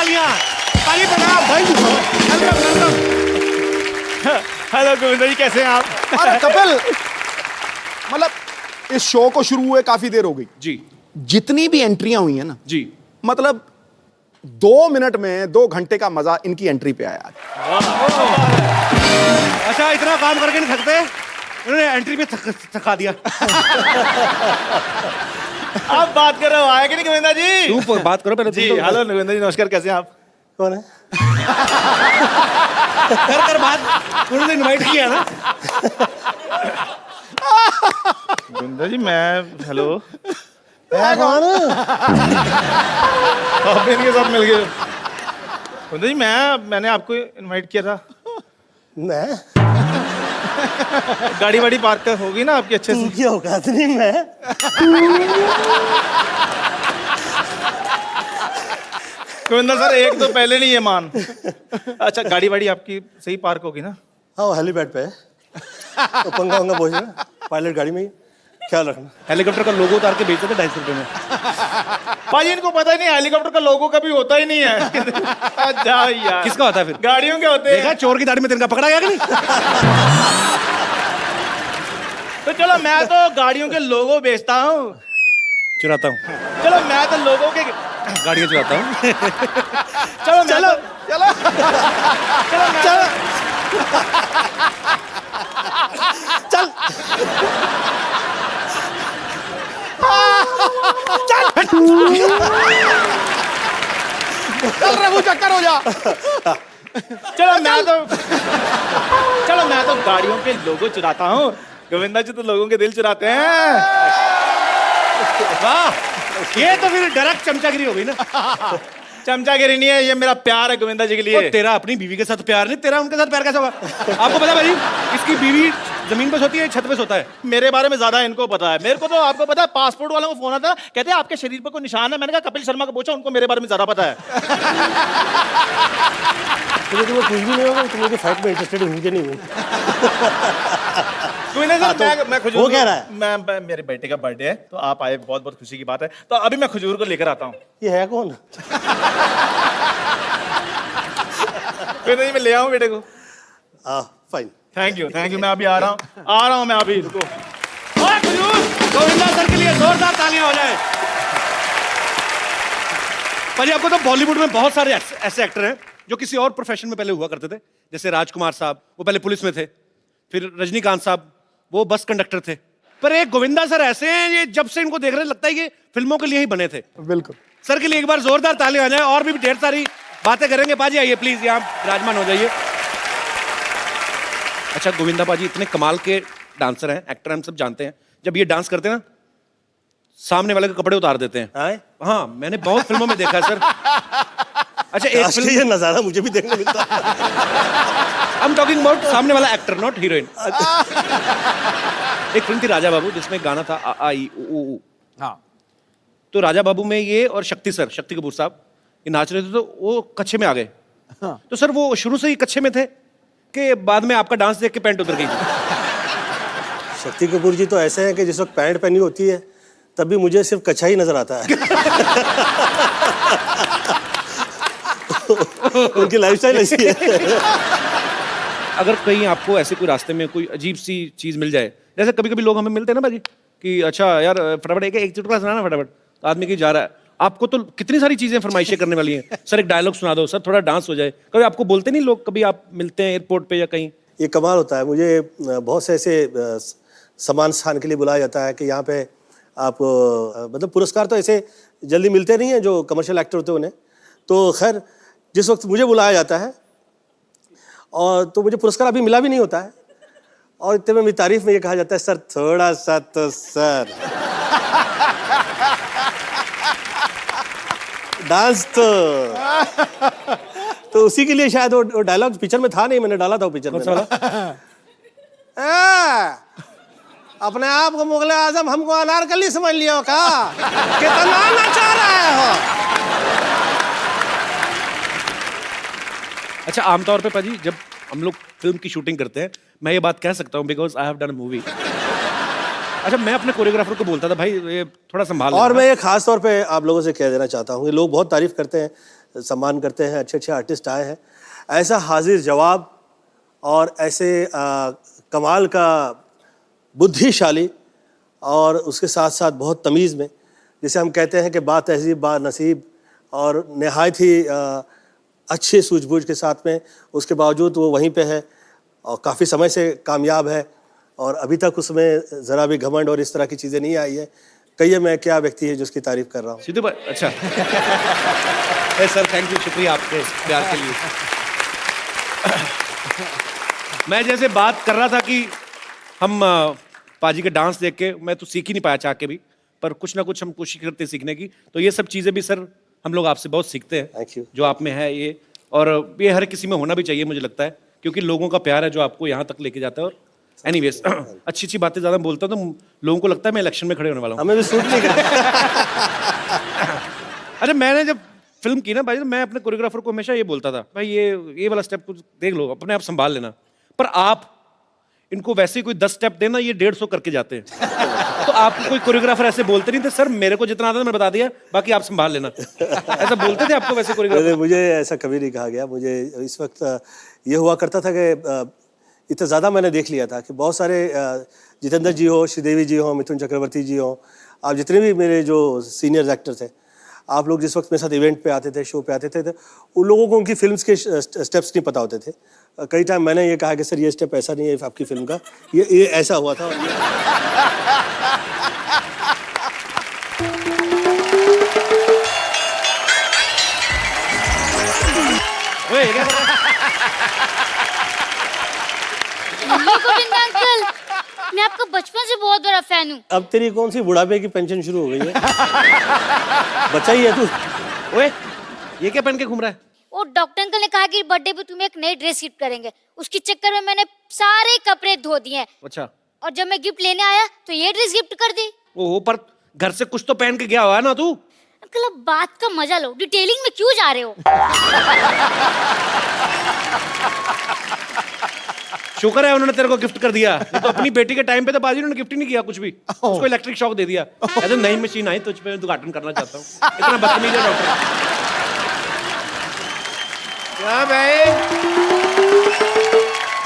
तालियां। ताली प्रणाम भाई। हेलो गोविंदा जी, कैसे हैं आप? अरे कपिल, मतलब इस शो को शुरू हुए काफी देर हो गई जी जितनी भी एंट्रियां हुई है ना, जी। मतलब 2 मिनट में 2 घंटे का मजा इनकी एंट्री पे आया। अच्छा, इतना काम करके नहीं थकते? इन्होंने एंट्री पे थका दिया। आप बात कर रहे हो, आया कि नहीं गोविंदा जी? तू बात करो पहले। जी हेलो गोविंदा जी, नमस्कार, कैसे हैं आप? कौन है? कर बात, उन्होंने इनवाइट किया ना। गोविंदा जी मैं, हेलो कौन? आप इनके साथ मिल गए? गोविंदा जी मैंने आपको इनवाइट किया था। मैं? गाड़ी वाड़ी पार्क होगी ना आपकी अच्छे से? की औकात नहीं मैं। गोविंदा सर, एक तो पहले नहीं है मान। अच्छा, गाड़ी वाड़ी आपकी सही पार्क होगी ना? हाँ, वो हेलीपैड पे है। तो पंगा वंगा बोझ ना, पायलट गाड़ी में ही, ख्याल रखना। हेलीकॉप्टर का लोगो उतार के बेचते थे 250 रुपए में। भाई इनको पता ही नहीं, हेलीकॉप्टर का लोगो कभी होता ही नहीं है। अच्छा यार, किसका होता है फिर? गाड़ियों के होते हैं। देखा चोर की दाढ़ी में तिनका पकड़ा गया कि नहीं? तो चलो, मैं तो गाड़ियों के लोगो बेचता हूँ। चुराता हूँ। चलो मैं तो लोगों के गाड़ियाँ चुराता हूँ। चलो चलो चलो चलो चल चल रघु, चक्कर हो जा। चलो मैं तो गाड़ियों के लोगो चुराता हूँ। गोविंदा जी तो लोगों के दिल चुराते हैं। वाह, ये तो फिर डायरेक्ट चमचागिरी हो गई ना। चमचागिरी नहीं है, ये मेरा प्यार है गोविंदा जी के लिए। तेरा अपनी बीवी के साथ प्यार नहीं, तेरा उनके साथ प्यार कैसा होगा? आपको पता है भाई, इसकी बीवी जमीन पे सोती है, छत पे सोता है। मेरे बारे में ज्यादा इनको पता है। मेरे को तो, आपको पता है, पासपोर्ट वालों को फोन आता, कहते हैं आपके शरीर पर कोई निशान है। मैंने कहा कपिल शर्मा को पूछो, उनको मेरे बारे में ज्यादा पता है। तुम्हें कुछ भी नहीं होगा, तुम मुझे फाइट में इंटरेस्टेड हुई नहीं हुई। मैं खजूर वो कह रहा है। मैं मेरे बेटे का बर्थडे है, तो आप आए, बहुत बहुत खुशी की बात है। तो अभी मैं खजूर को लेकर आता हूँ। ये है कौन? मैं ले आऊँ बेटे को? फाइन। थैंक यू मैं अभी आ रहा हूँ मैं अभी, रुको। ओए खजूर, गोविंदा सर के लिए जोरदार तालियां हो जाए। भाई आपको तो बॉलीवुड में बहुत सारे ऐसे एक्टर हैं जो किसी और प्रोफेशन में पहले हुआ करते थे। जैसे राजकुमार साहब, वो पहले पुलिस में थे। फिर रजनीकांत साहब, वो बस कंडक्टर थे। पर एक गोविंदा सर ऐसे हैं, ये जब से इनको देख रहे लगता है कि फिल्मों के लिए ही बने थे। बिल्कुल। सर के लिए एक बार जोरदार तालियां हो जाए। और भी ढेर सारी बातें करेंगे। पाजी आइए प्लीज, यहाँ विराजमान हो जाइए। अच्छा गोविंदा पाजी इतने कमाल के डांसर हैं, एक्टर, हम सब जानते हैं। जब ये डांस करते हैं ना, सामने वाले के कपड़े उतार देते हैं। हाँ, मैंने बहुत फिल्मों में देखा है सर। अच्छा, एक फिल्म, ये नजारा मुझे भी देखने मिलता है। I'm talking about सामने वाला एक्टर, नॉट हीरोइन। एक फिल्म थी राजा बाबू, जिसमें गाना था आ ई ऊ। हाँ, तो राजा बाबू में ये और शक्ति सर, शक्ति कपूर साहब, ये नाच रहे थे, तो वो कच्छे में आ गए। हाँ। तो सर वो शुरू से ही कच्छे में थे कि बाद में आपका डांस देख के पैंट उतर गई? शक्ति कपूर जी तो ऐसे हैं कि जिस वक्त पैंट पहनी होती है तब भी मुझे सिर्फ कच्छा ही नजर आता है। उनकी लाइफस्टाइल ऐसी है। अगर कहीं आपको ऐसे कोई रास्ते में कोई अजीब सी चीज मिल जाए, जैसे कभी कभी लोग हमें मिलते हैं ना भाजी कि अच्छा यार फटाफट एक चुटकुला सुनाना फटाफट, तो आदमी की जा रहा है, आपको तो कितनी सारी चीजें फरमाइशें करने वाली हैं। सर एक डायलॉग सुना दो, सर थोड़ा डांस हो जाए। कभी आपको बोलते नहीं लोग, कभी आप मिलते हैं एयरपोर्ट पे या कहीं? ये कमाल होता है। मुझे बहुत से ऐसे सम्मान स्थान के लिए बुलाया जाता है कि यहाँ पे आप मतलब पुरस्कार तो ऐसे जल्दी मिलते नहीं हैं जो कमर्शियल एक्टर होते हैं उन्हें। तो खैर जिस वक्त मुझे बुलाया जाता है और तो मुझे पुरस्कार अभी मिला भी नहीं होता है, और इतने में मेरी तारीफ में ये कहा जाता है, सर थोड़ा सा तो सर डांस तो उसी के लिए शायद वो डायलॉग पिक्चर में था नहीं, मैंने डाला था वो पिक्चर में। अपने आप को मुगले आजम हमको अनारकली समझ लिया का? कितना नचा रहे हो? अच्छा, आमतौर पे पाजी जब हम लोग फिल्म की शूटिंग करते हैं, मैं ये बात कह सकता हूँ because I have done a movie. अच्छा, मैं अपने कोरियोग्राफर को बोलता था भाई ये थोड़ा संभाल। और मैं ये खास तौर पे आप लोगों से कह देना चाहता हूँ, ये लोग बहुत तारीफ करते हैं सम्मान करते हैं, अच्छे अच्छे आर्टिस्ट आए हैं। ऐसा हाजिर जवाब और ऐसे कमाल का बुद्धिशाली और उसके साथ साथ बहुत तमीज़ में, जिसे हम कहते हैं कि बा तहज़ीब बा नसीब और नहायत ही अच्छे सूझबूझ के साथ में, उसके बावजूद वो वहीं पे है और काफ़ी समय से कामयाब है और अभी तक उसमें ज़रा भी घमंड और इस तरह की चीज़ें नहीं आई है। कहिए मैं क्या व्यक्ति है जिसकी तारीफ़ कर रहा हूँ। सिद्धू भाई, अच्छा सर थैंक यू, शुक्रिया आपके प्यार के लिए। मैं जैसे बात कर रहा था कि हम पाजी के डांस देख के मैं तो सीख ही नहीं पाया चाह के भी, पर कुछ ना कुछ हम कोशिश करते हैं सीखने की। तो ये सब चीज़ें भी सर हम लोग आपसे बहुत सीखते हैं। Thank you. जो आप में है ये, और ये हर किसी में होना भी चाहिए मुझे लगता है, क्योंकि लोगों का प्यार है जो आपको यहाँ तक लेके जाता है। और एनीवेज अच्छी अच्छी बातें ज़्यादा बोलता हूँ तो लोगों को लगता है मैं इलेक्शन में खड़े होने वाला हूँ। हमें भी सूट नहीं करता। अरे मैंने जब फिल्म की ना भाई, मैं अपने कोरियोग्राफर को हमेशा ये बोलता था, भाई ये वाला स्टेप कुछ देख लो, अपने आप संभाल लेना। पर आप इनको वैसे ही कोई 10 स्टेप देना, ये 150 करके जाते हैं। तो आपको कोई कोरियोग्राफर ऐसे बोलते नहीं थे, सर मेरे को जितना आता था मैं बता दिया, बाकी आप संभाल लेना, ऐसा बोलते थे आपको वैसे कोरियोग्राफर? मुझे ऐसा कभी नहीं कहा गया। मुझे इस वक्त ये हुआ करता था कि इतना ज़्यादा मैंने देख लिया था कि बहुत सारे जितेंद्र जी हो, श्रीदेवी जी हो, मिथुन चक्रवर्ती जी हो, आप जितने भी मेरे जो सीनियर एक्टर थे, आप लोग जिस वक्त मेरे साथ इवेंट पे आते थे, शो पे आते थे, तो उन लोगों को उनकी फिल्म्स के स्टेप्स नहीं पता होते थे। कई टाइम मैंने ये कहा कि सर ये स्टेप ऐसा नहीं है आपकी फिल्म का, ये ऐसा हुआ था। गोविंद अंकल, मैं आपका बचपन से बहुत बड़ा फैन हूँ। अब तेरी कौन सी बुढ़ापे की पेंशन शुरू हो गई है? बच्चा ही है तू। ओए ये क्या पहन के घूम रहा है? वो डॉक्टर अंकल ने कहा कि बर्थडे पे तुम्हें एक नई ड्रेस गिफ्ट करेंगे, उसके चक्कर में मैंने सारे कपड़े धो दिए हैं। अच्छा, और जब मैं गिफ्ट लेने आया तो ये ड्रेस गिफ्ट कर दी। ओहो, पर घर से कुछ तो पहन के गया हुआ है ना तू? अंकल अब बात का मजा लो, डिटेलिंग में क्यों जा रहे हो? शुक्र है उन्होंने तेरे को गिफ्ट कर दिया, नहीं तो अपनी बेटी के टाइम पे तो बाजी उन्होंने गिफ्ट ही नहीं किया कुछ भी, उसको इलेक्ट्रिक शॉक दे दिया। कहते नई मशीन आई तुझ पे उद्घाटन करना चाहता हूँ। इतना बदतमीज है डॉक्टर। क्या भाई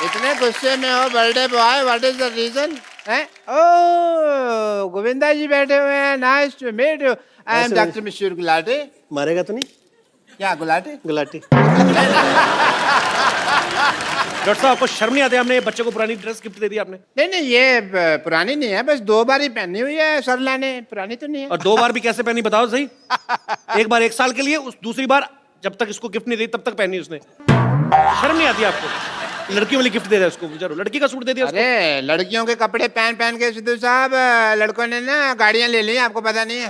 इतने गुस्से में हो birthday boy? What is the reason? Oh Govinda ji बैठे हुए हैं, nice to meet you. I am doctor Mishra Gulati. मारेगा तो नहीं? क्या गुलाटी? गुलाटी। डॉक्टर साहब आपको शर्म नहीं आती? हमने बच्चे को पुरानी ड्रेस गिफ्ट दे दी आपने। नहीं नहीं ये पुरानी नहीं है, बस 2 बार ही पहनी हुई है सर लाने, पुरानी तो नहीं है। और 2 बार भी कैसे पहनी बताओ सही? एक बार 1 साल के लिए, उस दूसरी बार जब तक इसको गिफ्ट नहीं दी तब तक पहनी उसने। शर्म नहीं आती आपको? लड़कियों वाली गिफ्ट दे दिया उसको, बेचारो लड़की का सूट दे दिया उसको। अरे लड़कियों के कपड़े पहन पहन के सिद्धू साहब लड़कों ने ना गाड़ियां ले ली, आपको पता नहीं है?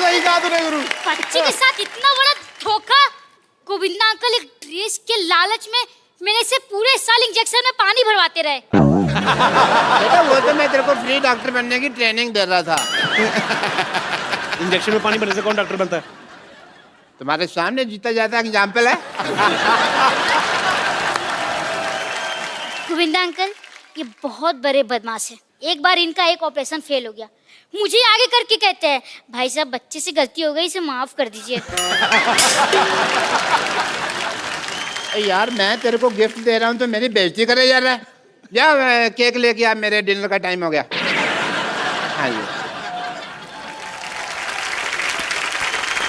सही कहा तूने गुरु। बच्चे के साथ इतना बड़ा धोखा। गोविंदा अंकल एक ड्रेस के लालच में मेरे से पूरे साल इंजेक्शन में पानी भरवाते रहे। बेटा वो तो मैं तेरे को फ्री डॉक्टर बनने की ट्रेनिंग दे रहा था। इंजेक्शन में पानी भरने से कौन डॉक्टर बनता है? तुम्हारे सामने जीता जाता एग्जाम्पल है। गोविंदा अंकल ये बहुत बड़े बदमाश है। एक बार इनका एक ऑपरेशन फेल हो गया, मुझे आगे करके कहते हैं भाई साहब बच्चे से गलती हो गई, इसे माफ कर दीजिए। यार मैं तेरे को गिफ्ट दे रहा हूँ तो मेरी बेइज्जती करे जा रहा है। या केक लेके आ, मेरे डिनर का टाइम हो गया। हाँ जी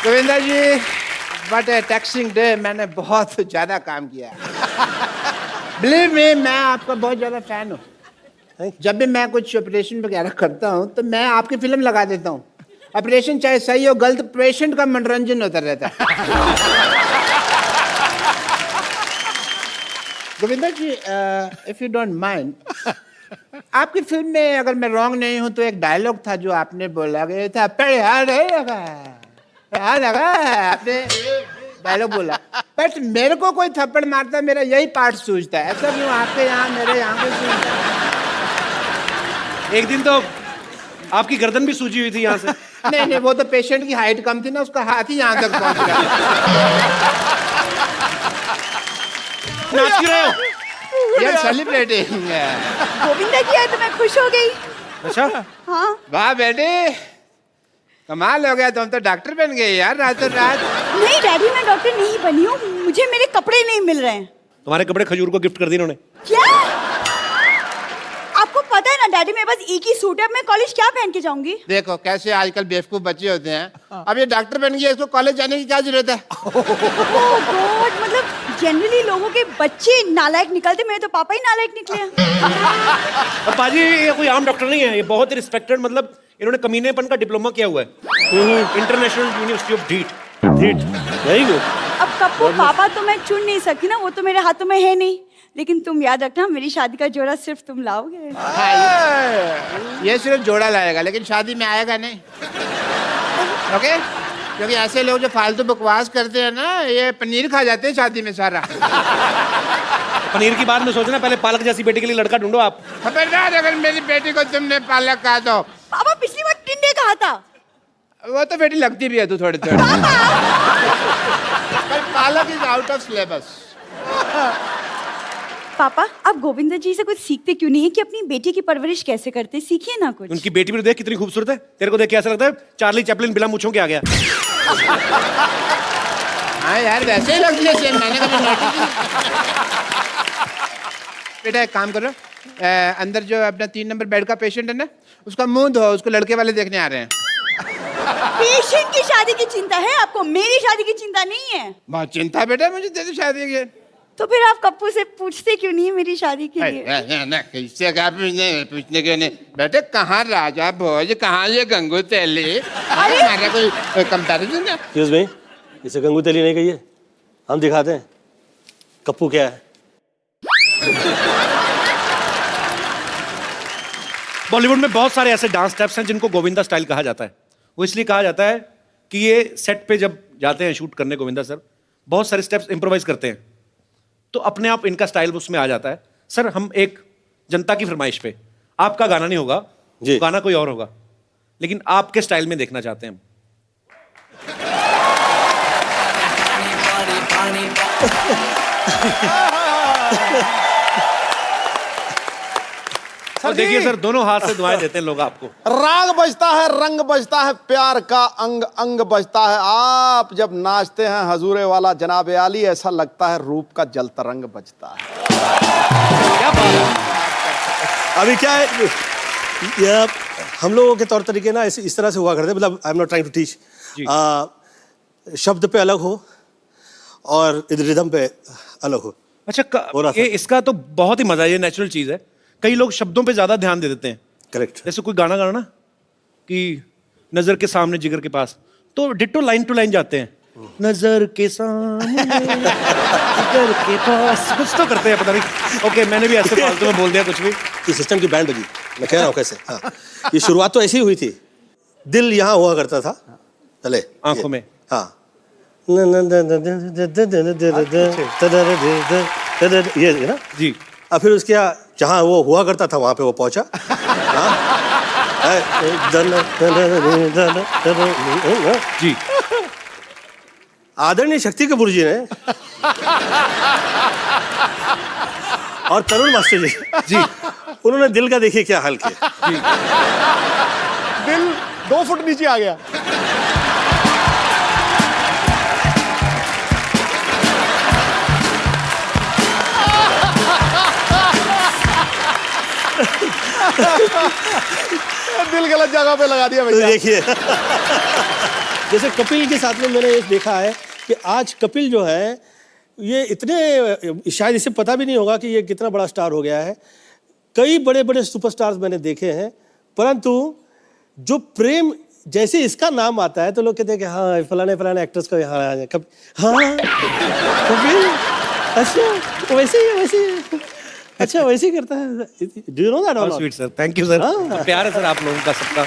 गोविंदा जी, बट टैक्सिंग डे, मैंने बहुत ज़्यादा काम किया है। बिलीव मी, मैं आपका बहुत ज़्यादा फैन हूँ। जब भी मैं कुछ ऑपरेशन वगैरह करता हूँ तो मैं आपकी फिल्म लगा देता हूँ। ऑपरेशन चाहे सही हो गलत, पेशेंट का मनोरंजन होता रहता है। गोविंदा जी, इफ यू डोंट माइंड, आपकी फिल्म में अगर मैं रॉन्ग नहीं हूँ तो एक डायलॉग था जो आपने बोला गया था, आपने डायलॉग बोला, बट मेरे को कोई थप्पड़ मारता मेरा यही पार्ट सूझता है। ऐसा क्यों आपके यहाँ मेरे यहाँ पे सूझता है? एक दिन तो आपकी गर्दन भी सूजी हुई थी यहाँ से। नहीं नहीं, वो तो पेशेंट की हाइट कम थी ना, उसका हाथ ही यहाँ तक पहुँच गया। नाच क्यों रहे हो? यार सेलिब्रेटिंग। गोविंदा जी आए तो मैं खुश हो गई। अच्छा हाँ वाह बेटे, कमाल हो गया, तुम तो डॉक्टर बन गए यार रातों रात। नहीं डैडी, मैं डॉक्टर नहीं बनी हूँ, मुझे मेरे कपड़े नहीं मिल रहे हैं। तुम्हारे कपड़े खजूर को गिफ्ट कर दिए इन्होंने। क्या? आपको पता है ना डैडी, मेरे पास एक ही सूट है, मैं कॉलेज क्या पहन के जाऊंगी? देखो कैसे आजकल बेवकूफ बच्चे होते हैं। अब ये डॉक्टर बन गया, इसको कॉलेज जाने की क्या जरूरत है? ओह गॉड, मतलब जनरली लोगों के बच्चे नालायक निकलते, मेरे तो पापा ही नालायक निकले हैं। और पाजी ये कोई आम डॉक्टर नहीं है, ये बहुत ही रिस्पेक्टेड, मतलब इन्होंने कमीनेपन का डिप्लोमा किया हुआ है इंटरनेशनल यूनिवर्सिटी ऑफ ढीठ। Very good. अब कप्पू पापा तो मैं चुन नहीं सकती ना, वो तो मेरे हाथों में है नहीं, लेकिन तुम याद रखना मेरी शादी का जोड़ा सिर्फ तुम लाओगे। ये सिर्फ जोड़ा लाएगा, लेकिन शादी में आएगा नहीं। ओके? क्योंकि ऐसे लोग जो फालतू बकवास करते हैं ना, ये पनीर खा जाते हैं शादी में सारा। पनीर की बात में सोचना, पहले पालक जैसी बेटी के लिए लड़का ढूंढो आप। खबरदार अगर मेरी बेटी को तुमने पालक कहा तो। पापा पिछली बार टिंडे कहा था। वो तो बेटी लगती भी है तू थोड़ी थोड़ी। पर पालक इज आउट ऑफ सिलेबस। पापा आप गोविंदा जी से कुछ सीखते क्यों नहीं है कि अपनी बेटी की परवरिश कैसे करते, सीखिए ना कुछ। उनकी बेटी भी तो देख कितनी खूबसूरत है, तेरे को देख के ऐसा लगता है चार्ली चैपलिन बिना मूंछों के आ गया। हाँ यार वैसे ही लगती है सेम, मैंने कभी नोटिस नहीं। बेटा एक काम करो, अंदर जो अपना 3 नंबर बेड का पेशेंट है ना, उसका मुंह धो, उसको लड़के वाले देखने आ रहे हैं। पेशेंट की शादी की चिंता है आपको, मेरी शादी की चिंता नहीं है। बहुत चिंता बेटा मुझे तेरी शादी की। तो फिर आप कप्पू से पूछते क्यों नहीं है मेरी शादी के लिए? कैसे कहा पूछने के नहीं बेटे, कहाँ राजा भोज, कहाँ ये गंगू तेली? हमारा कोई कंपैरिजन है? एक्सक्यूज मी, इसे गंगू तेली नहीं कहिए, हम दिखाते हैं कप्पू क्या है। बॉलीवुड में बहुत सारे ऐसे डांस स्टेप्स हैं जिनको गोविंदा स्टाइल कहा जाता है। वो इसलिए कहा जाता है कि ये सेट पे जब जाते हैं शूट करने गोविंदा सर, बहुत सारे स्टेप्स इम्प्रोवाइज करते हैं, तो अपने आप इनका स्टाइल उसमें आ जाता है। सर हम एक जनता की फरमाइश पे, आपका गाना नहीं होगा जी, गाना कोई और होगा, लेकिन आपके स्टाइल में देखना चाहते हैं हम। और देखिए सर, दोनों हाथ से दुआएं देते हैं लोग आपको। राग बजता है, रंग बजता है, प्यार का अंग अंग बजता है। आप जब नाचते हैं हजूरे वाला जनाब आली, ऐसा लगता है रूप का जल तरंग बजता है। क्या बात है। अभी क्या है, यह हम लोगों के तौर तरीके ना इस तरह से हुआ करते हैं, मतलब I am not trying to teach. शब्द पे अलग हो और रिदम पे अलग हो। अच्छा ये इसका तो बहुत ही मजा है, ये नेचुरल चीज है। कई लोग शब्दों पे ज्यादा ध्यान दे देते हैं। करेक्ट। जैसे कोई गाना गाना ना कि नजर के सामने जिगर के पास, तो डिट्टो लाइन टू लाइन जाते हैं। नजर के सामने जिगर के पास, कुछ तो करते हैं पता नहीं। ओके मैंने भी ऐसे फालतू में बोल दिया कुछ भी। ये सिस्टम की बैंड बजी, मैं कह रहा हूँ कैसे। हाँ, ये शुरुआत तो ऐसी ही हुई थी। दिल यहाँ हुआ करता था, चले आंखों में। हाँ, ये ना जी। और फिर उसके जहाँ वो हुआ करता था वहां पे वो पहुंचा। जी। आदरणीय शक्ति कपूर जी ने और तरुण मास्टर जी, उन्होंने दिल का देखिए क्या हाल किया। जी। दिल 2 फुट नीचे आ गया। दिल गलत जगह पे लगा दिया तो भैया। देखिए जैसे कपिल के साथ में मैंने ये देखा है कि आज कपिल जो है ये इतने, शायद इसे पता भी नहीं होगा कि ये कितना बड़ा स्टार हो गया है। कई बड़े बड़े सुपरस्टार्स मैंने देखे हैं, परंतु जो प्रेम जैसे इसका नाम आता है तो लोग कहते हैं कि हाँ फलाने फलाने एक्टर्स का यहाँ हाँ कपिल, अच्छा वैसे ही अच्छा वैसे ही करता है। Do you know that? Sweet sir, thank you sir. प्यार है सर आप लोगों का सबका।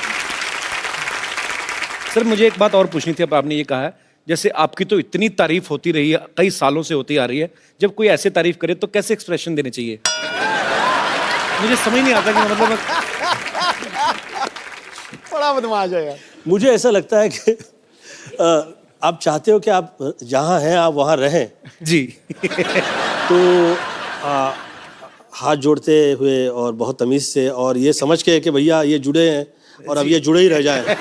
सर मुझे एक बात और पूछनी थी। अब आपने ये कहा है, जैसे आपकी तो इतनी तारीफ होती रही है, कई सालों से होती आ रही है, जब कोई ऐसे तारीफ करे तो कैसे एक्सप्रेशन देने चाहिए? मुझे समझ नहीं आता कि मतलब बड़ा बदमाश है यार। मुझे ऐसा लगता है कि आप चाहते हो कि आप जहाँ हैं आप वहाँ रहें जी। तो हाथ जोड़ते हुए और बहुत तमीज़ से और ये समझ के कि भैया ये जुड़े हैं और अब ये जुड़े ही रह जाए,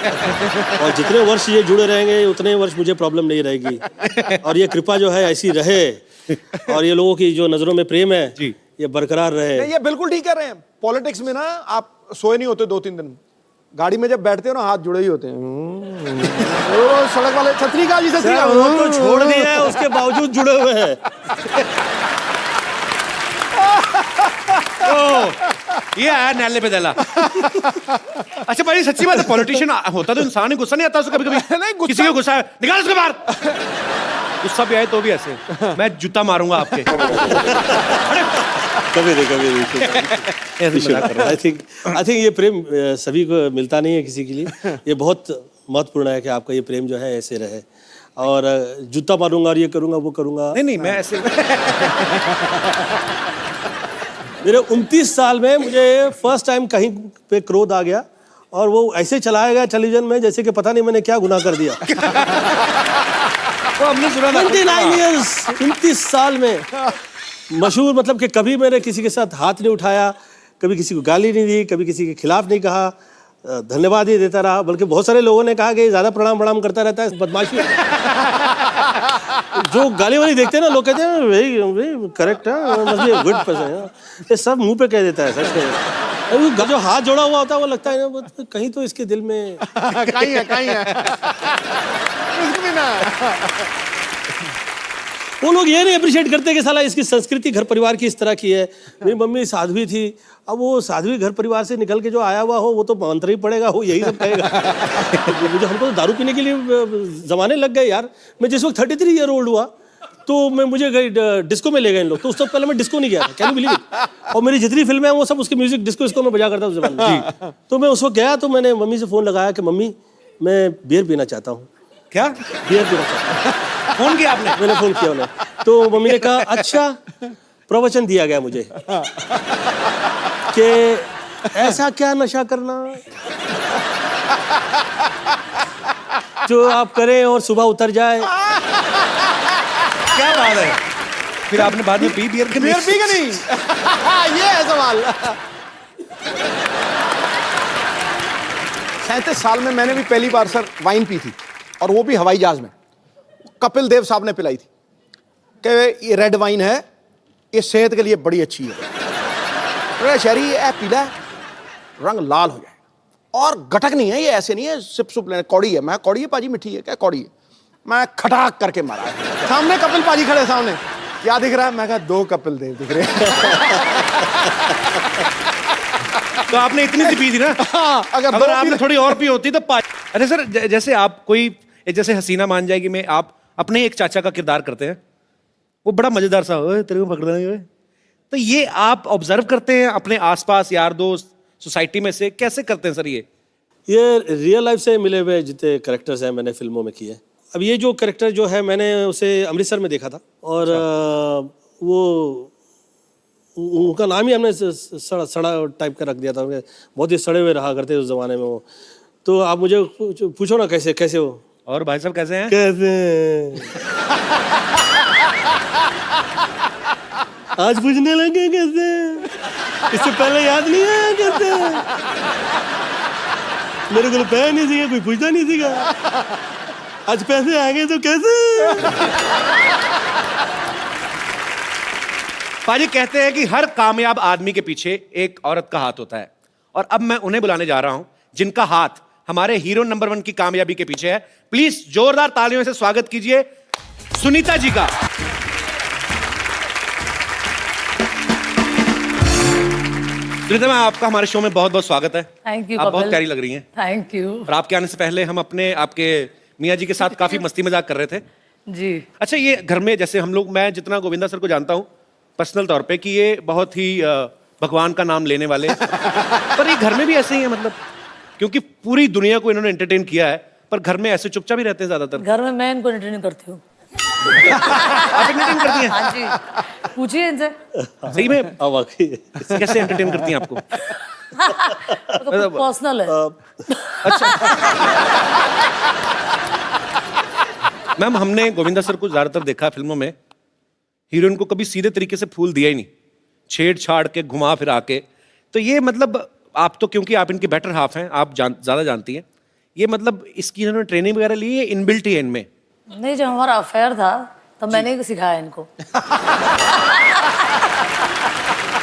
और जितने वर्ष ये जुड़े रहेंगे उतने वर्ष मुझे प्रॉब्लम नहीं रहेगी, और ये कृपा जो है ऐसी रहे, और ये लोगों की जो नजरों में प्रेम है जी। ये बरकरार रहे। नहीं, ये बिल्कुल ठीक कह रहे हैं। पॉलिटिक्स में ना आप सोए नहीं होते 2-3 दिन, गाड़ी में जब बैठते हो ना हाथ जुड़े ही होते हैं। वो सड़क वाले छतरी का जी, छतरी का वो तो छोड़ दिया है, उसके बावजूद जुड़े हुए हैं। ये आया नैले पे दला। अच्छा भाई सच्ची बात है, पॉलिटिशियन होता तो इंसान ही, गुस्सा नहीं आता उसको कभी कभी? नहीं, गुस्सा- किसी को गुस्सा है, निकाल उसको बाहर। गुस्सा भी आए तो भी ऐसे, मैं जूता मारूंगा आपके। कभी नहीं ऐसे मजाक कर रहा हूं। आई थिंक ये प्रेम सभी को मिलता नहीं है किसी के लिए। ये बहुत महत्वपूर्ण है कि आपका ये प्रेम जो है ऐसे रहे, और जूता मारूंगा और ये करूंगा वो करूंगा। नहीं मैं ऐसे मेरे 29 साल में मुझे फर्स्ट टाइम कहीं पे क्रोध आ गया, और वो ऐसे चलाया गया टेलीविजन में जैसे कि पता नहीं मैंने क्या गुनाह कर दिया। वो हमने सुना था। 29 years, 29 साल में मशहूर, मतलब कि कभी मैंने किसी के साथ हाथ नहीं उठाया, कभी किसी को गाली नहीं दी, कभी किसी के खिलाफ नहीं कहा, धन्यवाद ही देता रहा। बल्कि बहुत सारे लोगों ने कहा कि ज़्यादा प्रणाम करता रहता है, बदमाशी। जो गाली वाली देखते हैं ना, लोग कहते हैं वेरी करेक्ट है, must be a good person. ये सब मुंह पे कह देता है, सच में। जो हाथ जोड़ा हुआ होता है वो लगता है ना कहीं तो इसके दिल में कहीं है कुछ भी ना। वो लोग ये नहीं अप्रिशिएट करते कि साला इसकी संस्कृति घर परिवार की इस तरह की है। मेरी मम्मी साध्वी थी, अब वो साध्वी घर परिवार से निकल के जो आया हुआ हो वो तो मंत्र ही पड़ेगा, वो यही सब कहेगा। मुझे हमको तो दारू पीने के लिए जमाने लग गए यार। मैं जिस वक्त 33 ईयर ओल्ड हुआ तो मुझे डिस्को में ले गए इन लोग, तो उस तक पहले मैं डिस्को नहीं गया था, कैन यू बिलीव इट। और मेरी जितनी फिल्में हैं वो सब उसके म्यूजिक डिस्को में बजा करता उस जमाने में। तो मैं उस वक्त गया तो मैंने मम्मी से फोन लगाया कि मम्मी मैं बियर पीना चाहता हूँ। क्या बियर पीना चाहता हूँ। फोन किया आपने? मैंने फोन किया उन्हें, तो मम्मी ने कहा अच्छा, प्रवचन दिया गया मुझे कि ऐसा क्या नशा करना जो आप करें और सुबह उतर जाए। क्या बात है? फिर आपने बाद में पी बियर? बियर पी के नहीं। ये है सवाल। 37 साल में मैंने भी पहली बार सर वाइन पी थी, और वो भी हवाई जहाज में। कपिल देव साहब ने पिलाई थी कि ये रेड वाइन है, ये सेहत के लिए बड़ी अच्छी है। शहरी ये पीला है, रंग लाल हो जाए, और गटक नहीं है, ये ऐसे नहीं है सिप सुप लेने, कौड़ी है। मैं कौड़ी है पाजी, मिठी है क्या? कौड़ी है। मैं खटाक करके मारा। सामने कपिल पाजी खड़े, सामने क्या दिख रहा है? मैं कहा 2 कपिल देव दिख रहे हैं। तो आपने इतनी सी पी थी ना? हाँ, अगर आपने थोड़ी और पी होती तो अरे सर, जैसे आप कोई जैसे हसीना मान जाएगी में आप अपने एक चाचा का किरदार करते हैं, वो बड़ा मजेदार सा, ओए तेरे को पकड़ देंगे, तो ये आप ऑब्जर्व करते हैं अपने आसपास यार दोस्त सोसाइटी में से, कैसे करते हैं सर ये रियल लाइफ से मिले हुए जितने कैरेक्टर्स हैं मैंने फिल्मों में किए। अब ये जो कैरेक्टर जो है मैंने उसे अमृतसर में देखा था, और वो उनका नाम ही हमने सड़ा टाइप का रख दिया था। बहुत ही सड़े हुए रहा करते उस जमाने में वो। तो आप मुझे पूछो ना कैसे कैसे हो। और भाई साहब कैसे हैं? कैसे आज पूछने लगे कैसे? इससे पहले याद नहीं आया कैसे? मेरे को पैसा नहीं सीखा, कोई पूछता नहीं सीखा, आज पैसे आ गए तो कैसे? पाजी कहते हैं कि हर कामयाब आदमी के पीछे एक औरत का हाथ होता है, और अब मैं उन्हें बुलाने जा रहा हूं जिनका हाथ हमारे हीरो नंबर 1 की कामयाबी के पीछे है। प्लीज जोरदार तालियों से स्वागत कीजिए सुनीता जी का। सुनीता मैम, आपका हमारे शो में बहुत बहुत स्वागत है। Thank you. आप बहुत प्यारी लग रही हैं। Thank you. और आपके आने से पहले हम आपके मियाँ जी के साथ काफी मस्ती मजाक कर रहे थे जी। अच्छा, ये घर में जैसे हम लोग, मैं जितना गोविंदा सर को जानता हूँ पर्सनल तौर पे कि ये बहुत ही भगवान का नाम लेने वाले पर ये घर में भी ऐसे ही है, मतलब क्योंकि पूरी दुनिया को इन्होंने एंटरटेन किया है, पर घर में ऐसे चुपचाप ही रहते हैं ज्यादातर। घर में मैं इनको एंटरटेन करती हूँ। आप एंटरटेन करती हैं? हाँ जी, पूछिए इनसे। सही में? वाकई कैसे एंटरटेन करती हैं आपको? तो पर्सनल है। मैम, हमने गोविंदा सर को ज्यादातर देखा फिल्मों में, हीरोइन को कभी सीधे तरीके से फूल दिया ही नहीं, छेड़ छाड़ के घुमा फिरा के। तो ये मतलब आप तो क्योंकि आप इनके बेटर हाफ हैं, आप ज्यादा जानती हैं, ये मतलब इसकी इन्होंने ट्रेनिंग वगैरह ली है, इनबिल्ट ही है इनमें? नहीं, जब हमारा अफेयर था तब मैंने ही सिखाया इनको।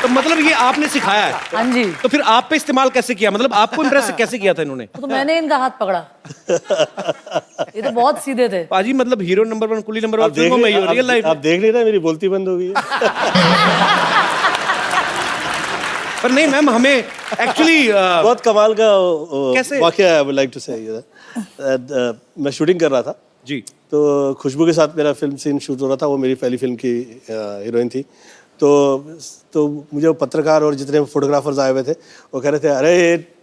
तो मतलब ये आपने सिखाया है? हाँ जी। तो फिर आप पे इस्तेमाल कैसे किया, मतलब आपको इम्प्रेस कैसे किया था इन्होंने? तो मैंने इनका हाथ पकड़ा। ये तो बहुत सीधे थे। पाजी मतलब हीरो नंबर 1, कुली नंबर 1 आप फिल्मों में ही हो, रियल लाइफ आप देख नहीं रहे, मेरी बोलती बंद हो गई है। पर नहीं मैम, हमें एक्चुअली बहुत कमाल का कैसे? वाकया आई वुड लाइक टू से। मैं शूटिंग कर रहा था जी, तो खुशबू के साथ मेरा फिल्म सीन शूट हो रहा था। वो मेरी पहली फिल्म की हीरोइन थी। तो मुझे वो पत्रकार और जितने फोटोग्राफर्स आए हुए थे वो कह रहे थे, अरे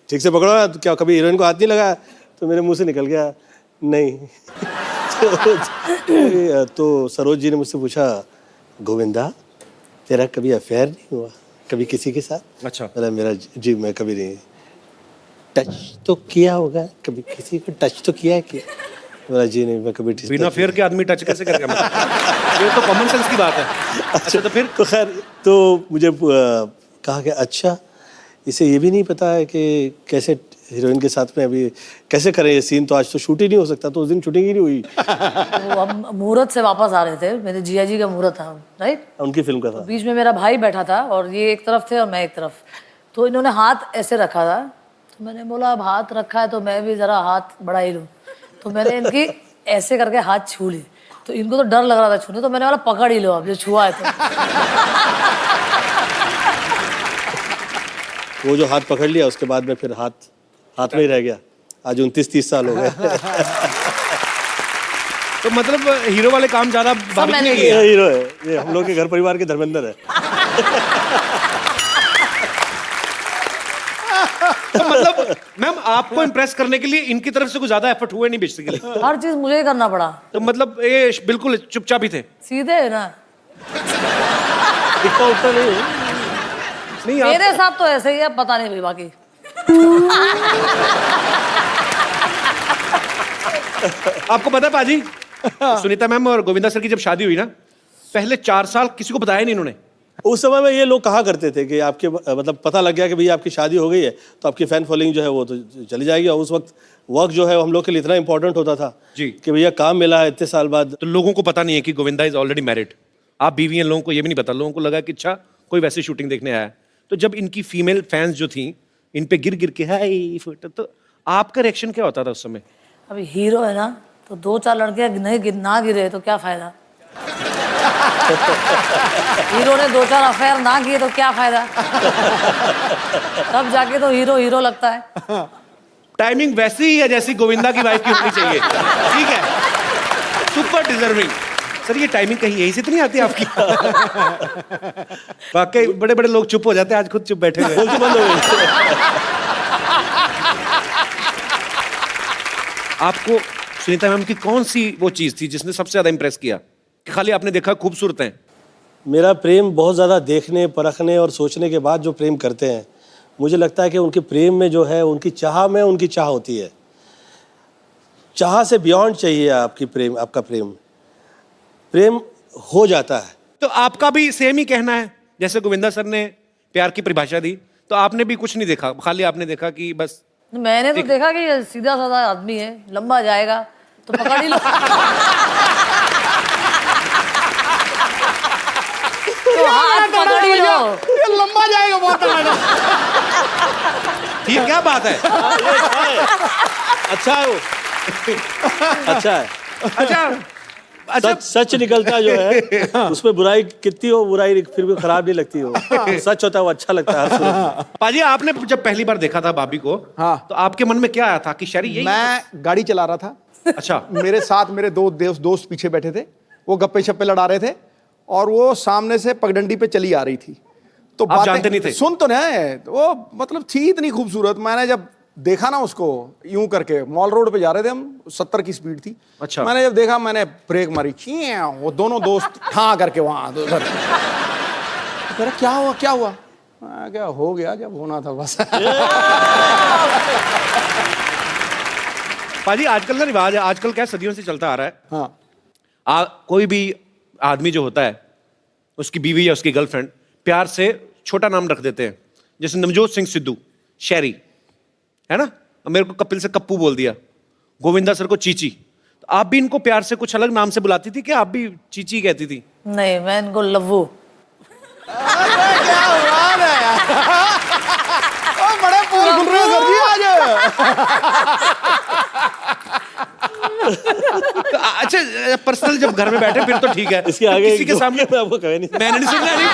ठीक से पकड़ो ना, तो क्या कभी हीरोइन को हाथ नहीं लगा? तो मेरे मुंह से निकल गया, नहीं। तो सरोज जी ने मुझसे पूछा, गोविंदा तेरा कभी अफेयर नहीं हुआ कभी किसी के साथ? अच्छा। मेरा जी मैं कभी नहीं। टच तो किया होगा कभी, किसी को टच तो किया है कि? मेरा जी नहीं, मैं कभी बिना फेयर के आदमी टच कैसे करेगा? मतलब ये तो कॉमन सेंस की बात है। अच्छा तो फिर? तो खैर, तो मुझे कहा कि अच्छा इसे ये भी नहीं पता है कि कैसे हीरोइन के साथ में अभी कैसे करें ये सीन, तो आज तो शूट ही नहीं हो सकता। तो उस दिन शूटिंग ही नहीं हुई। वो हम मुहूर्त से वापस आ रहे थे, मेरे जिया जी का मुहूर्त था, राइट? उनकी फिल्म का था। बीच में मेरा भाई बैठा था और ये एक तरफ थे और मैं एक तरफ। तो इन्होंने हाथ ऐसे रखा था, तो मैंने बोला अब हाथ रखा है तो मैं भी जरा हाथ बढ़ा ही लूँ। तो मैंने इनकी ऐसे करके हाथ छू ली, तो इनको तो डर लग रहा था छूने, तो मैंने बोला पकड़ ही लो अब जो छुआ है तो। वो जो हाथ पकड़ लिया उसके बाद में फिर हाथ में ही रह गया। आज 29-30 साल हो गए। तो मतलब हीरो वाले काम ज्यादा बारीकी मैंने नहीं है। ये हीरो है, ये हम लोग के घर परिवार के धर्मेंद्र है। तो मतलब मैम आपको इम्प्रेस करने के लिए इनकी तरफ से कुछ ज्यादा एफर्ट हुए नहीं बेसिकली? हर चीज मुझे ही करना पड़ा। तो मतलब ये बिल्कुल चुपचाप ही थे? सीधे है ना, दिखता उठता नहीं है। नहीं आप मेरे साथ तो ऐसे ही है, पता नहीं भाई बाकी। आपको पता है पाजी, सुनीता मैम और गोविंदा सर की जब शादी हुई ना, पहले 4 साल किसी को बताया नहीं इन्होंने। उस समय में ये लोग कहा करते थे कि आपके मतलब पता लग गया कि भैया आपकी शादी हो गई है तो आपकी फैन फॉलोइंग जो है वो तो चली जाएगी। और उस वक्त वर्क जो है हम लोग के लिए इतना इंपॉर्टेंट होता था जी कि भैया काम मिला है इतने साल बाद। तो लोगों को पता नहीं है कि गोविंदा इज ऑलरेडी मैरिड, आप बीवी हैं। लोगों को ये भी नहीं पता, लोगों को लगा कि अच्छा कोई वैसी शूटिंग देखने आया है। तो जब इनकी फीमेल फैंस जो थी इन पे गिर गिर के हाय फोटो, तो आपका रिएक्शन क्या होता था उस समय? अभी हीरो है ना, तो 2-4 लड़कियां नहीं ना गिरे तो क्या फायदा? हीरो ने 2-4 अफेयर ना किए तो क्या फायदा? तब जाके तो हीरो हीरो लगता है। टाइमिंग वैसी ही है जैसी गोविंदा की वाइफ की होनी चाहिए। ठीक है, सुपर डिजर्विंग। सर ये टाइमिंग कहीं यहीं से तो नहीं आती आपकी? वाकई बड़े बड़े लोग चुप हो जाते हैं, आज खुद चुप बैठे हुए। बंद हो गई। आपको सुनीता मैम की कौन सी वो चीज थी जिसने सबसे ज्यादा इंप्रेस किया कि खाली आपने देखा खूबसूरत हैं? मेरा प्रेम बहुत ज़्यादा देखने परखने और सोचने के बाद जो प्रेम करते हैं, मुझे लगता है कि उनके प्रेम में जो है उनकी चाह में उनकी चाह होती है। चाह से बियॉन्ड चाहिए आपका प्रेम हो जाता है। तो आपका भी सेम ही कहना है, जैसे गोविंदा सर ने प्यार की परिभाषा दी, तो आपने भी कुछ नहीं देखा, खाली आपने देखा कि बस? मैंने तो देखा कि सीधा साधा आदमी है, लंबा जाएगा तो पकड़ ही लो। तो हाथ पकड़ ही लो। ये लंबा जाएगा बहुत तगड़ा। ये क्या बात है? अच्छा है वो। अच्छा है। अच्छा सच निकलता जो है उसमें बुराई कितनी हो, बुराई फिर भी खराब नहीं लगती हो। सच होता है वो अच्छा लगता है हर सूरत में। पाजी आपने जब पहली बार देखा था भाभी को, हाँ। तो आपके मन में क्या आया था कि शरी यही? मैं गाड़ी चला रहा था। अच्छा। मेरे साथ मेरे 2 दोस्त पीछे बैठे थे, वो गप्पे शप्पे लड़ा रहे थे और वो सामने से पगडंडी पे चली आ रही थी। तो आप जानते नहीं थे? सुन तो नहीं, वो मतलब थी इतनी खूबसूरत। मैंने जब देखा ना उसको यूं करके, मॉल रोड पे जा रहे थे हम, 70 की स्पीड थी। अच्छा। मैंने जब देखा मैंने ब्रेक मारी, वो दोनों दोस्त हाँ करके वहां उधर। क्या हुआ? क्या हो गया जब होना था बस। पाजी आजकल ना रिवाज है, आजकल क्या सदियों से चलता आ रहा है। हाँ। कोई भी आदमी जो होता है, उसकी बीवी या उसकी गर्लफ्रेंड प्यार से छोटा नाम रख देते हैं। जैसे नवजोत सिंह सिद्धू, शहरी, है ना? अब मेरे को कपिल से कप्पू बोल दिया, गोविंदा सर को चीची। तो आप भी इनको प्यार से कुछ अलग नाम से बुलाती थी कि आप भी चीची कहती थी? नहीं, मैं इनको लव्वू। क्या बात है यार। ओ, बड़े फूल खुल रहे हो सर जी आज। अच्छा, पर्सनल जब घर में बैठे फिर तो ठीक है, इसके आगे किसी के सामने मैं आपको कहे नहीं। मैंने नहीं सुनना नहीं।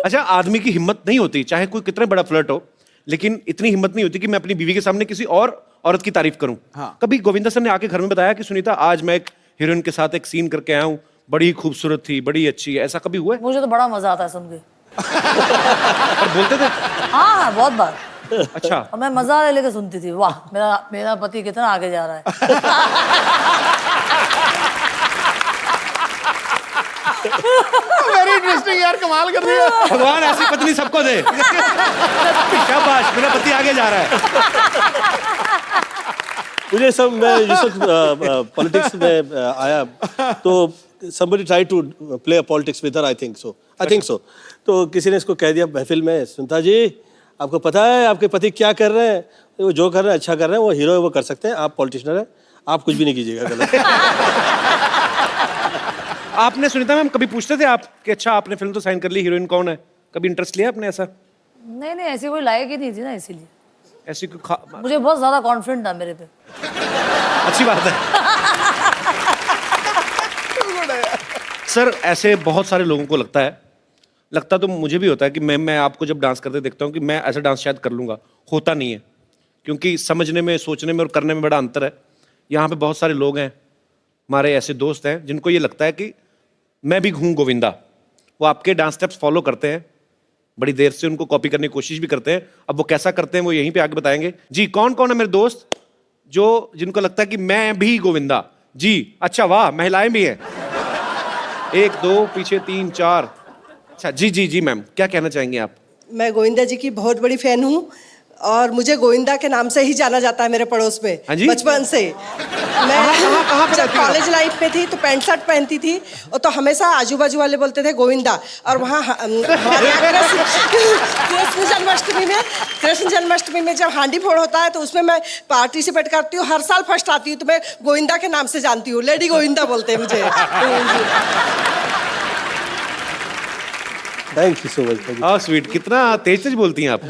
अच्छा, आदमी की हिम्मत नहीं होती, चाहे कोई कितना बड़ा फ्लर्ट हो, लेकिन इतनी हिम्मत नहीं होती कि मैं अपनी बीवी के सामने किसी और औरत की तारीफ करूं। हाँ। कभी गोविंदा सर ने आके घर में बताया कि सुनीता आज मैं एक हीरोइन के साथ एक सीन करके आया हूं, बड़ी खूबसूरत थी, बड़ी अच्छी है, ऐसा कभी हुआ है? मुझे तो बड़ा मजा आता है सुन के। और बोलते थे? हाँ, बहुत बार। अच्छा। और मैं मजा लेके सुनती थी, वाह मेरा पति कितना आगे जा रहा है। वेरी इंटरेस्टिंग यार, कमाल कर दिया। भगवान ऐसी पत्नी सबको दे। शाबाश, मेरा पति आगे जा रहा है। मुझे सब मैं ये सब पॉलिटिक्स में आया तो somebody tried to play a politics with her, I think so. तो किसी ने इसको कह दिया महफिल में, सुनीता जी आपको पता है आपके पति क्या कर रहे हैं? वो जो कर रहे हैं अच्छा कर रहे हैं, वो हीरो है वो कर सकते हैं, आप पॉलिटिशियन हैं, आप कुछ भी नहीं कीजिएगा गलत। आपने सुनीता मैम कभी पूछते थे आप कि अच्छा आपने फिल्म तो साइन कर ली, हीरोइन कौन है? कभी इंटरेस्ट लिया आपने ऐसा? नहीं, ऐसी कोई लायक ही नहीं थी ना, इसीलिए। ऐसी मुझे बहुत ज्यादा कॉन्फिडेंट था मेरे पे। अच्छी बात है। सर, ऐसे बहुत सारे लोगों को लगता तो मुझे भी होता है कि मैं आपको जब डांस करते देखता हूँ कि मैं ऐसा डांस शायद कर लूंगा, होता नहीं है, क्योंकि समझने में, सोचने में और करने में बड़ा अंतर है। यहाँ पे बहुत सारे लोग हैं, हमारे ऐसे दोस्त हैं जिनको ये लगता है कि मैं भी हूँ गोविंदा। वो आपके डांस स्टेप्स फॉलो करते हैं, बड़ी देर से उनको कॉपी करने की कोशिश भी करते हैं। अब वो कैसा करते हैं वो यहीं पे आके बताएंगे। जी, कौन कौन है मेरे दोस्त जिनको लगता है कि मैं भी गोविंदा? जी, अच्छा, वाह, महिलाएं भी हैं। 1 2 पीछे 3 4। अच्छा, जी मैम, क्या कहना चाहेंगे आप? मैं गोविंदा जी की बहुत बड़ी फैन हूँ और मुझे गोविंदा के नाम से ही जाना जाता है मेरे पड़ोस में। हाँ जी? बचपन से मैं जब कॉलेज लाइफ में थी तो पैंट शर्ट पहनती थी और तो हमेशा आजू बाजू वाले बोलते थे गोविंदा। और वहाँ हमारे यहाँ कृष्ण जन्माष्टमी में जब हांडी फोड़ होता है तो उसमें मैं पार्टिसिपेट करती हूँ, हर साल फर्स्ट आती हूँ। तो मैं गोविंदा के नाम से जानती हूँ, लेडी गोविंदा बोलते हैं मुझे। Thank you so much. हाँ, स्वीट, कितना तेज बोलती हैं आप।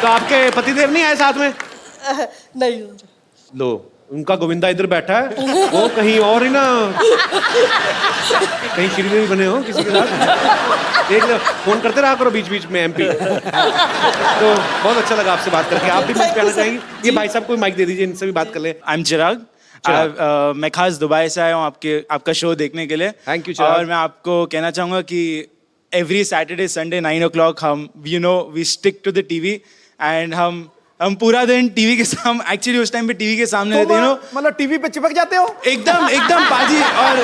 तो आपके पतिदेव नहीं आए साथ में? नहीं। लो, उनका गोविंदा इधर बैठा है, वो कहीं और ही ना, कहीं श्रीदेवी बने हो किसी के साथ। देख लो, फोन करते रहा करो बीच बीच में MP। तो बहुत अच्छा लगा आपसे बात करके। आप भी कुछ कहना चाहेंगे? ये भाई साहब को माइक दे दीजिए, इनसे भी बात कर ले। आई एम चिराग। मैं खास दुबई से आया हूँ आपका शो देखने के लिए। थैंक यू चिराग। और मैं आपको कहना चाहूँगा कि एवरी सैटरडे संडे 9 o'clock हम we stick to the TV and हम पूरा दिन टीवी के सामने, एक्चुअली उस टाइम पे टीवी के सामने रहते हैं, मतलब टीवी पे चिपक जाते हो एकदम पाजी। और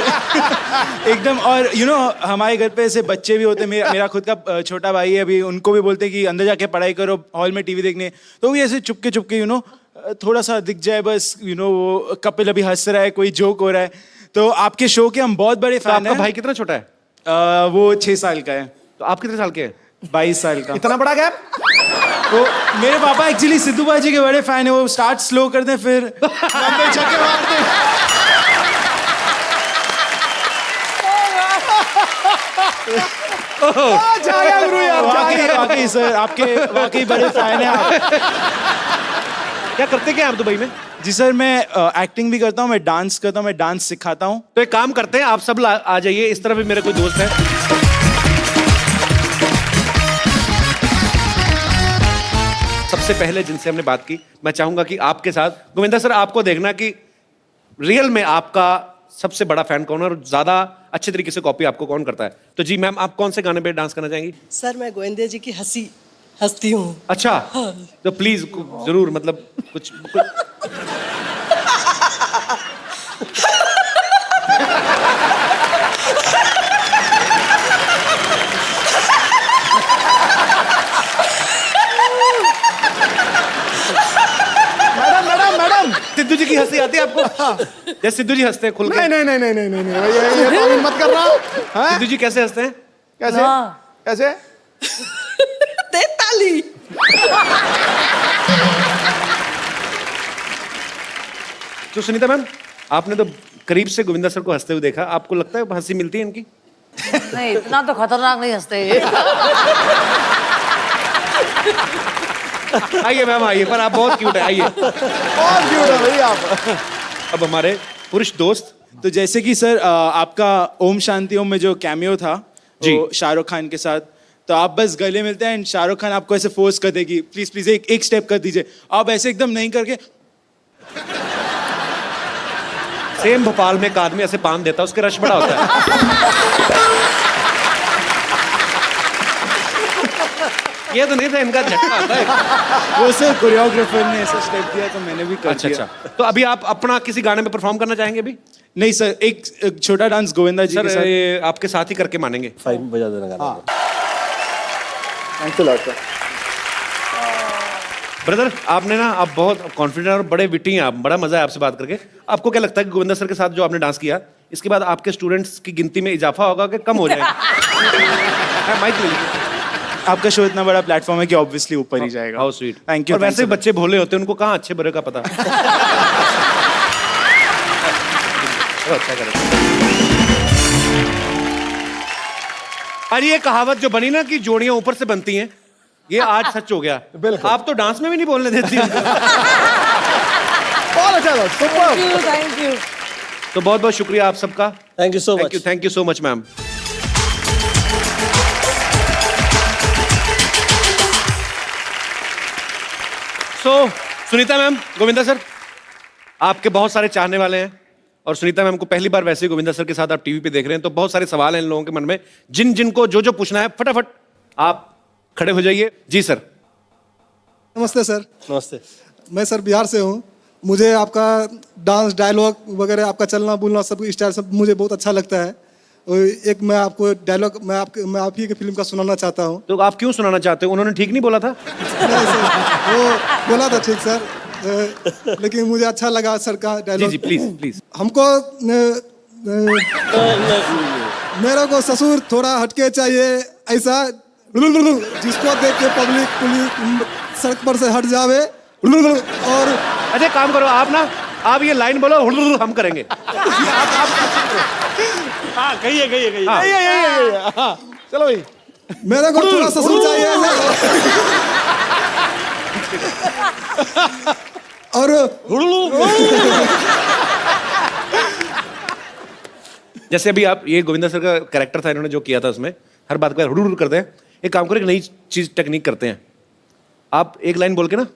एकदम, और हमारे घर पे ऐसे बच्चे भी होते हैं। मेरा खुद का छोटा भाई है, अभी उनको भी बोलते हैं कि अंदर जाके पढ़ाई करो, हॉल में टीवी देखने। तो भी ऐसे चुपके थोड़ा सा दिख जाए बस, वो कपिल अभी हंस रहा है, कोई जोक हो रहा है। तो आपके शो के हम बहुत बड़े फैन हैं। आपका भाई कितना छोटा है? वो 6 साल का है। तो आप कितने साल के हैं? 22 साल का। इतना बड़ा गैप? तो मेरे पापा एक्चुअली सिद्धू बाजी के बड़े फैन है। वो स्टार्ट स्लो करते हैं, फिर लंबे छक्के मारते हैं। वाकई सर, आपके वाकई बड़े फैन हैं आप। क्या करते क्या आप दुबई में? जी सर, मैं एक्टिंग भी करता हूँ, मैं डांस करता हूँ, मैं डांस सिखाता हूँ। तो एक काम करते हैं, आप सब आ जाइए, इस तरफ भी मेरे कोई दोस्त है। सबसे पहले जिनसे हमने बात की, मैं चाहूंगा कि आपके साथ गोविंदा सर, आपको देखना कि रियल में आपका सबसे बड़ा फैन कौन है और ज्यादा अच्छे तरीके से कॉपी आपको कौन करता है। तो जी मैम, आप कौन से गाने पे डांस करना चाहेंगी? सर, मैं गोविंदा जी की हंसती हूँ। अच्छा, तो प्लीज जरूर, मतलब कुछ मैडम सिद्धू जी की हंसी आती है आपको? जैसे सिद्धू जी हंसते हैं खुल के। नहीं नहीं नहीं नहीं नहीं नहीं भैया, ये तावील मत करना। हैं? सिद्धू जी कैसे हंसते हैं? कैसे हाँ। कैसे? दे ताली। तो सुनीता मैम, आपने तो करीब से गोविंदा सर को हंसते हुए देखा, आपको लगता है हंसी मिलती है इनकी? नहीं, इतना तो खतरनाक नहीं हंसते ये। आइए मैम आइए, पर आप बहुत क्यूट है, आइए। बहुत क्यूट है भाई आप। अब हमारे पुरुष दोस्त। तो जैसे कि सर आपका ओम शांति ओम में जो कैमियो था जी। वो शाहरुख खान के साथ, तो आप बस गले मिलते हैं एंड शाहरुख खान आपको ऐसे फोर्स कर देगी, प्लीज प्लीज एक स्टेप कर दीजिए, आप ऐसे एकदम नहीं करके सेम भोपाल में एक आदमी ऐसे पान देता है, उसके रश बड़ा होता है। ये तो नहीं था, इनका झटका आता है। वो सर कोरियोग्राफर ने ऐसा स्टेप दिया तो मैंने भी कर अच्छा दिया। अच्छा, तो अभी आप अपना किसी गाने में परफॉर्म करना चाहेंगे अभी? नहीं सर, एक छोटा डांस गोविंदा जी के सर साथ। ये आपके साथ ही करके मानेंगे। फाइन बजा देना गाना। Thanks a lot sir. Brother आपने ना, आप बहुत कॉन्फिडेंट और बड़े विटी हैं आप, बड़ा मजा है आपसे बात करके। आपको क्या लगता है कि गोविंदा सर के साथ जो आपने डांस किया, इसके बाद आपके स्टूडेंट्स की गिनती में इजाफा होगा कि कम हो जाएगा? माइक ले लीजिए। आपका शो इतना बड़ा प्लेटफॉर्म है कि ऑब्वियसली ऊपर ही जाएगा। How sweet. Thank you. और वैसे बच्चे भोले होते हैं, उनको कहाँ अच्छे बुरे का पता। अच्छा करें। अरे ये कहावत जो बनी ना कि जोड़ियां ऊपर से बनती हैं, ये आज सच हो गया। बिल्कुल। आप तो डांस में भी नहीं बोलने देती। बहुत अच्छा था, सुपर। Thank you. तो बहुत बहुत शुक्रिया आप सबका। Thank you so much. Thank you so much ma'am. So Sunita ma'am, Govinda sir, आपके बहुत सारे चाहने वाले हैं, और सुनीता मैम को पहली बार वैसे ही गोविंदा सर के साथ आप टीवी पे देख रहे हैं, तो बहुत सारे सवाल हैं इन लोगों के मन में, जिन जिनको जो जो पूछना है फटाफट आप खड़े हो जाइए। जी सर। नमस्ते सर। नमस्ते। मैं सर बिहार से हूँ। मुझे आपका डांस डायलॉग वगैरह, आपका चलना बोलना सब स्टाइल सब मुझे बहुत अच्छा लगता है। और एक मैं आपको डायलॉग मैं आप ही की फिल्म का सुनाना चाहता हूँ। तो आप क्यों सुनाना चाहते हो? उन्होंने ठीक नहीं बोला था? नहीं सर, वो बोला था ठीक सर, लेकिन मुझे अच्छा लगा सर का जी डायलॉग। जी प्लीज प्लीज। हमको मेरे को ससुर थोड़ा हटके चाहिए, ऐसा जिसको देख के पब्लिक पुलिस सड़क पर से हट जावे। और अच्छा काम करो आप ना, आप ये लाइन बोलो, हम करेंगे। हाँ कहिए कहिए कहिए। हाँ। चलो भाई। मेरे को थोड़ा ससुर चाहिए और जैसे अभी आप, ये गोविंदा सर का कैरेक्टर था, इन्होंने जो किया था उसमें हर बात को हुड़ करते हैं। एक काम करो, एक नई चीज टेक्निक करते हैं। आप एक लाइन बोल के ना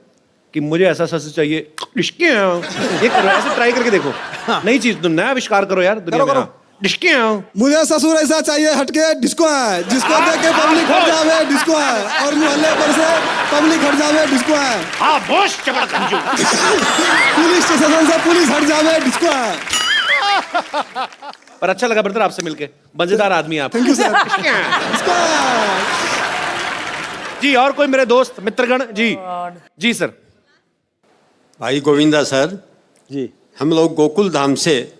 कि मुझे ऐसा सस चाहिए, ये करो, ऐसे ट्राई करके देखो। नई चीज, नया आविष्कार करो यार दुनिया में। मुझे ससुर ऐसा चाहिए हटके डिस्को है, जिसको देख के पब्लिक हट जावे डिस्को है, और मोहल्ले पर से पब्लिक हट जावे डिस्को है। पुलिस स्टेशन से पुलिस हट जावे डिस्को है। पर अच्छा लगा ब्रदर आपसे मिलके, मजेदार आदमी आप। Thank you sir. डिस्को है। जी और कोई मेरे दोस्त मित्रगण? जी जी सर। भाई गोविंदा सर जी। हम लोग गोकुल धाम से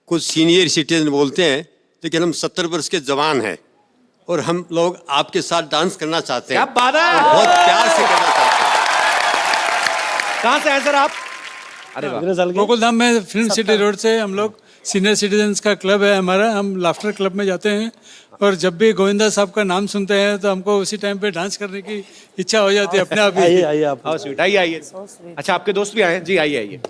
कुछ सीनियर सिटीजन बोलते हैं, लेकिन हम 70 वर्ष के जवान हैं और हम लोग आपके साथ डांस करना चाहते हैं। क्या बात है, बहुत प्यार से करना चाहते हैं। कहाँ से आए सर आप? अरे वाह। कितने साल के? गोकुल धाम में फिल्म सिटी रोड से हम लोग, सीनियर सिटीजन्स का क्लब है हमारा, हम लाफ्टर क्लब में जाते हैं, और जब भी गोविंदा साहब का नाम सुनते हैं तो हमको उसी टाइम पे डांस करने की इच्छा हो जाती है अपने आप ही। आइए आइए आप। हाउ स्वीट, आइए आइए। अच्छा आपके दोस्त भी आए हैं? जी आइए आइए।